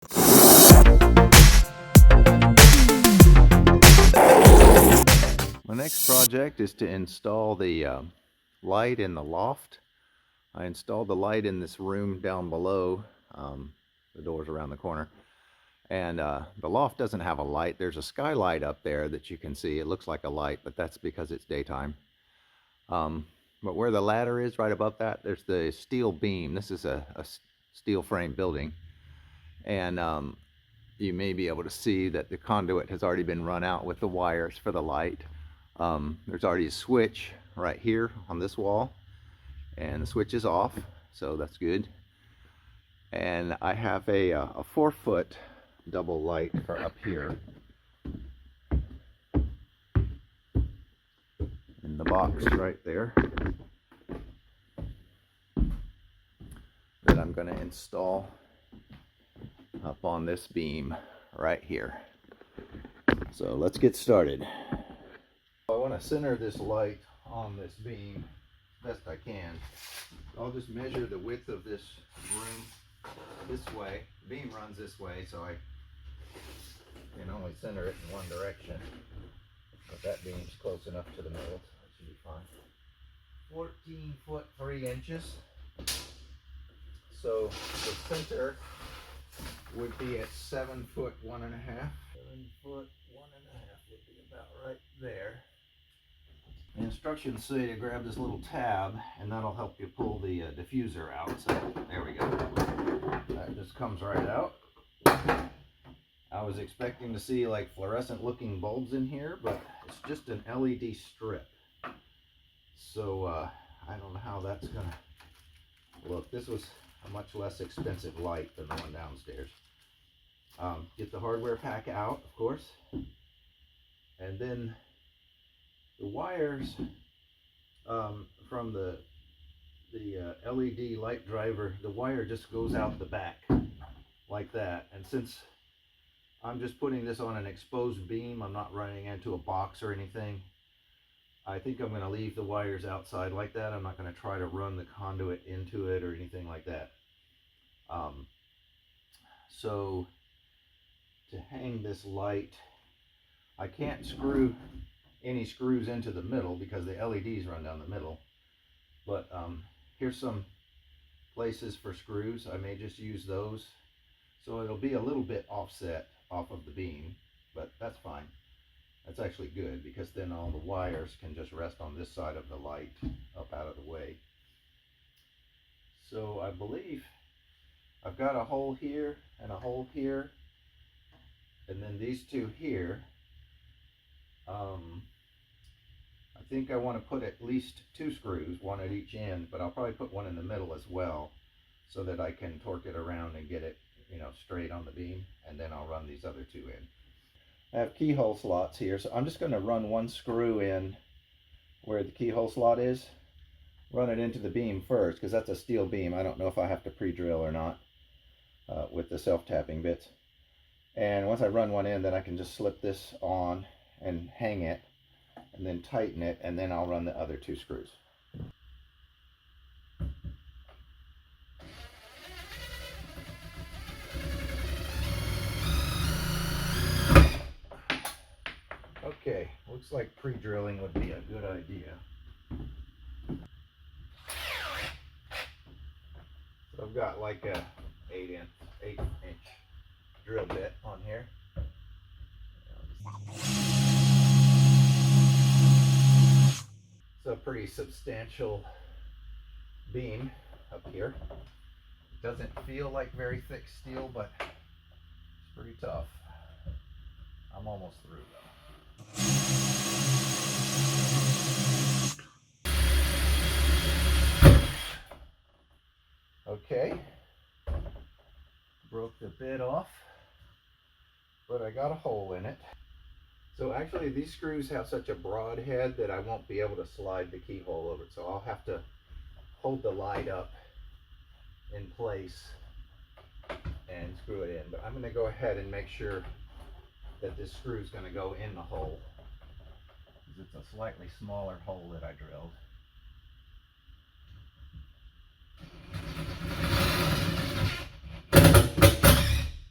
My next project is to install the light in the loft. I installed the light in this room down below. The door's around the corner. And the loft doesn't have a light. There's a skylight up there that you can see. It looks like a light, but that's because it's daytime. But where the ladder is, right above that, there's the steel beam. This is a steel frame building. And you may be able to see that the conduit has already been run out with the wires for the light. There's already a switch right here on this wall, and the switch is off, so that's good. And I have a 4-foot double light for up here in the box right there that I'm going to install up on this beam right here. So let's get started. I want to center this light on this beam best I can. I'll just measure the width of this room this way. The beam runs this way, so I can only center it in one direction. But that beam's close enough to the middle, so it should be fine. 14 foot 3 inches. So the center would be at 7 foot 1.5. 7 foot 1.5 would be about right there. The instructions say to grab this little tab, and that'll help you pull the diffuser out. So there we go. That just comes right out. I was expecting to see like fluorescent looking bulbs in here, but it's just an LED strip. So I don't know how that's gonna look. This was a much less expensive light than the one downstairs. Get the hardware pack out, of course, and then the wires from the LED light driver, the wire just goes out the back like that. And since I'm just putting this on an exposed beam, I'm not running into a box or anything, I think I'm going to leave the wires outside like that. I'm not going to try to run the conduit into it or anything like that. So to hang this light, I can't screw any screws into the middle because the LEDs run down the middle. But here's some places for screws. I may just use those. So it'll be a little bit offset off of the beam, but that's fine. That's actually good because then all the wires can just rest on this side of the light up out of the way. So I believe I've got a hole here and a hole here, and then these two here. I think I want to put at least 2 screws, one at each end, but I'll probably put one in the middle as well so that I can torque it around and get it, straight on the beam, and then I'll run these other 2 in. I have keyhole slots here, so I'm just going to run 1 screw in where the keyhole slot is. Run it into the beam first because that's a steel beam. I don't know if I have to pre-drill or not with the self-tapping bits. And once I run one in, then I can just slip this on and hang it and then tighten it, and then I'll run the other 2 screws. Okay, looks like pre-drilling would be a good idea. So I've got like a 8-inch drill bit on here. It's a pretty substantial beam up here. It doesn't feel like very thick steel, but it's pretty tough. I'm almost through though. Okay, broke the bit off, but I got a hole in it. So actually these screws have such a broad head that I won't be able to slide the keyhole over it, so I'll have to hold the light up in place and screw it in. But I'm going to go ahead and make sure that this screw is going to go in the hole, because it's a slightly smaller hole that I drilled.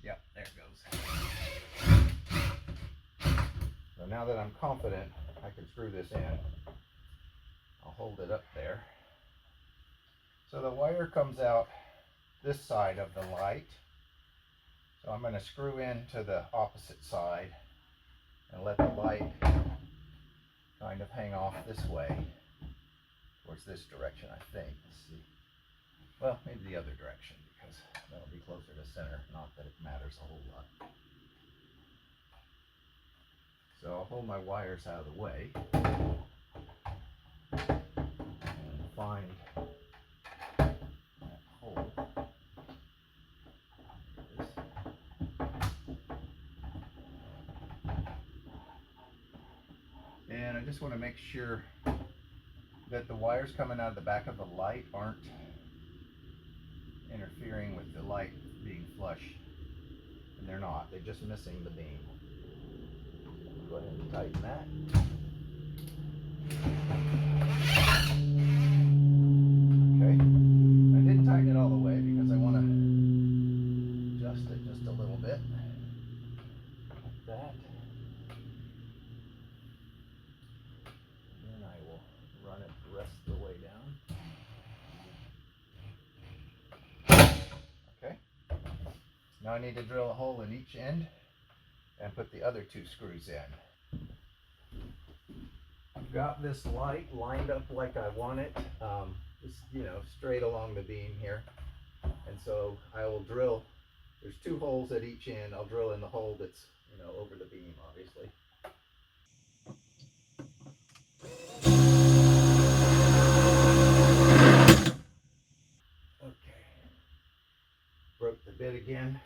Yep, now that I'm confident I can screw this in, I'll hold it up there. So the wire comes out this side of the light. So I'm going to screw in to the opposite side and let the light kind of hang off this way towards this direction, I think. Let's see. Well, maybe the other direction, because that'll be closer to center. Not that it matters a whole lot. So I'll hold my wires out of the way and find that hole. And I just want to make sure that the wires coming out of the back of the light aren't interfering with the light being flush. And they're not, they're just missing the beam. Go ahead and tighten that. Okay, I didn't tighten it all the way because I want to adjust it just a little bit. Like that. And then I will run it the rest of the way down. Okay, now I need to drill a hole in each end and put the other two screws in. I've got this light lined up like I want it, just, you know, straight along the beam here. And so I will drill, there's two holes at each end. I'll drill in the hole that's, you know, over the beam, obviously. Okay, broke the bit again.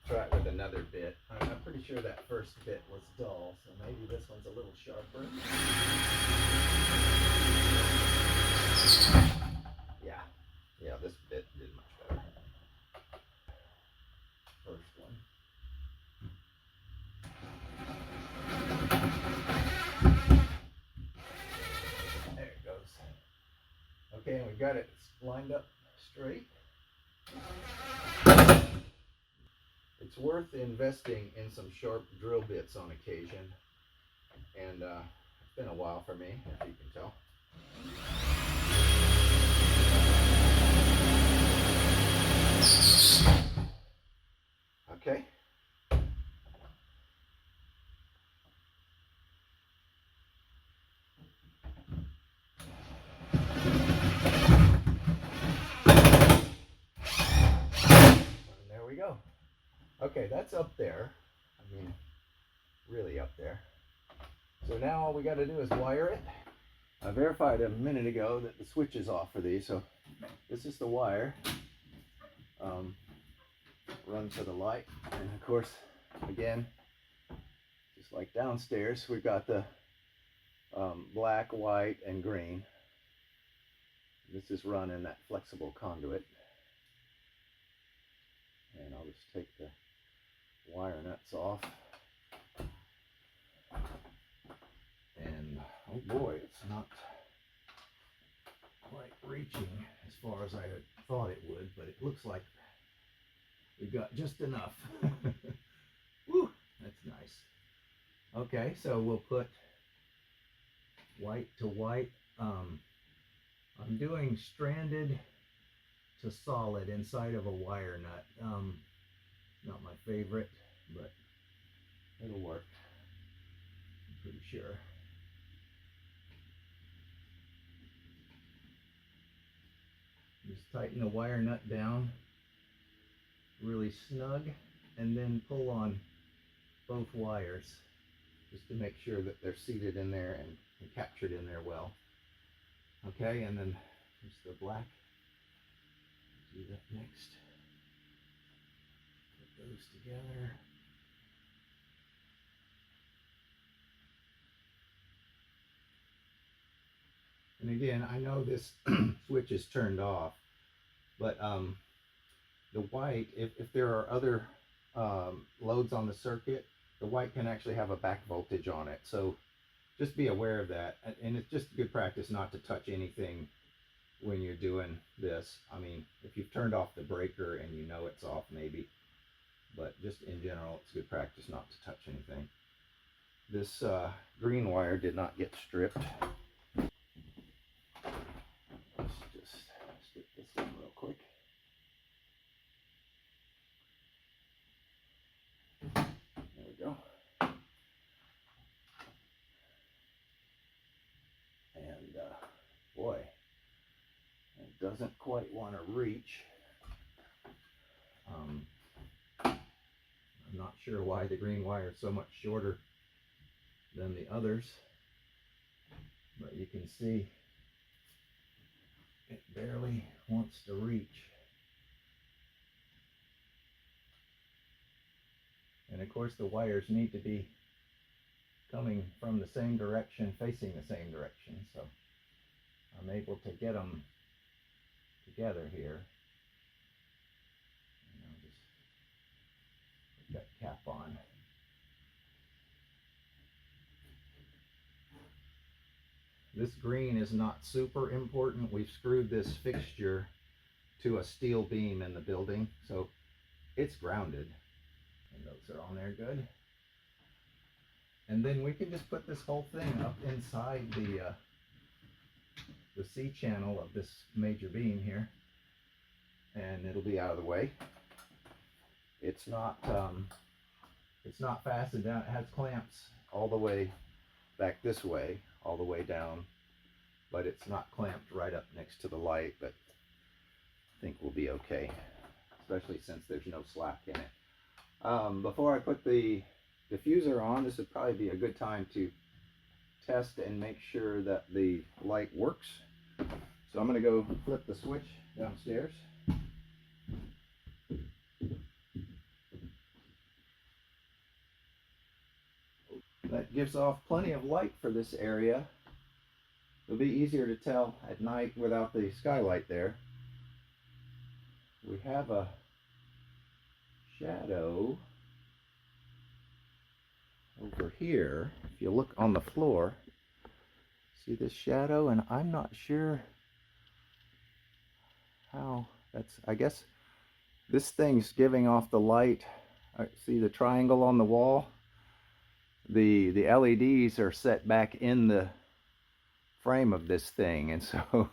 Try it with another bit. I'm pretty sure that first bit was dull, so maybe this one's a little sharper. Yeah, this bit did much better. First one. There it goes. Okay, and we got it lined up straight. It's worth investing in some sharp drill bits on occasion, and it's been a while for me, if you can tell. Okay. And there we go. Okay, that's up there. I mean, really up there. So now all we got to do is wire it. I verified a minute ago that the switch is off for these, so this is the wire. Run to the light, and of course, again, just like downstairs, we've got the black, white, and green. This is run in that flexible conduit. And I'll just take the wire nuts off. And oh boy, it's not quite reaching as far as I had thought it would, but it looks like we've got just enough. Woo, that's nice. Okay, so we'll put white to white. I'm doing stranded to solid inside of a wire nut. Not my favorite, but it'll work, I'm pretty sure. Just tighten the wire nut down really snug, and then pull on both wires just to make sure that they're seated in there and captured in there well. Okay, and then just the black. Do that next. Put those together. And again, I know this switch is turned off, but the white, if there are other loads on the circuit, the white can actually have a back voltage on it. So just be aware of that. And it's just good practice not to touch anything when you're doing this. I mean, if you've turned off the breaker and you know it's off, maybe, but just in general, it's good practice not to touch anything. this green wire did not get stripped. Let's just stick this in real quick. There we go. And boy, it doesn't quite want to reach. I'm not sure why the green wire is so much shorter than the others, but you can see it barely wants to reach. And of course the wires need to be coming from the same direction, facing the same direction, so I'm able to get them together here. And I'll just put that cap on. This green is not super important. We've screwed this fixture to a steel beam in the building, so it's grounded. And those are on there good. And then we can just put this whole thing up inside the C channel of this major beam here, and it'll be out of the way. It's not fastened down. It has clamps all the way back this way, all the way down, but it's not clamped right up next to the light, but I think we'll be okay, especially since there's no slack in it. Before I put the diffuser on, this would probably be a good time to test and make sure that the light works. So I'm going to go flip the switch downstairs. That gives off plenty of light for this area. It'll be easier to tell at night without the skylight there. We have a shadow over here. If you look on the floor, see this shadow, and I'm not sure how that's, I guess this thing's giving off the light. See the triangle on the wall? The LEDs are set back in the frame of this thing, and so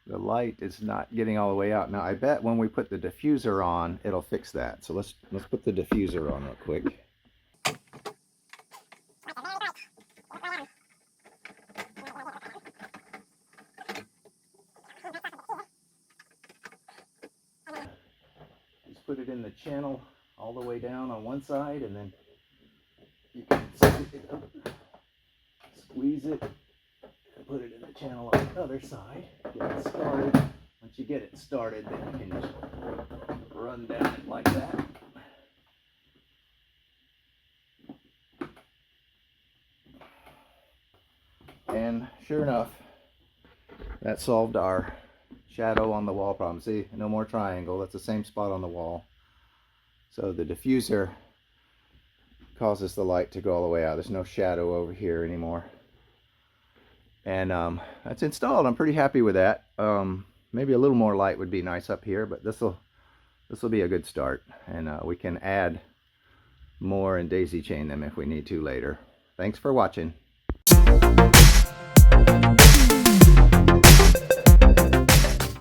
the light is not getting all the way out. Now I bet when we put the diffuser on, it'll fix that. So let's put the diffuser on real quick. Just put it in the channel all the way down on one side, and then you can squeeze it and put it in the channel on the other side. Get it started. Once you get it started, then you can just run down it like that. And sure enough, that solved our shadow on the wall problem. See, no more triangle. That's the same spot on the wall. So the diffuser causes the light to go all the way out. There's no shadow over here anymore. And that's installed. I'm pretty happy with that. Maybe a little more light would be nice up here, but this will be a good start. And we can add more and daisy chain them if we need to later. Thanks for watching.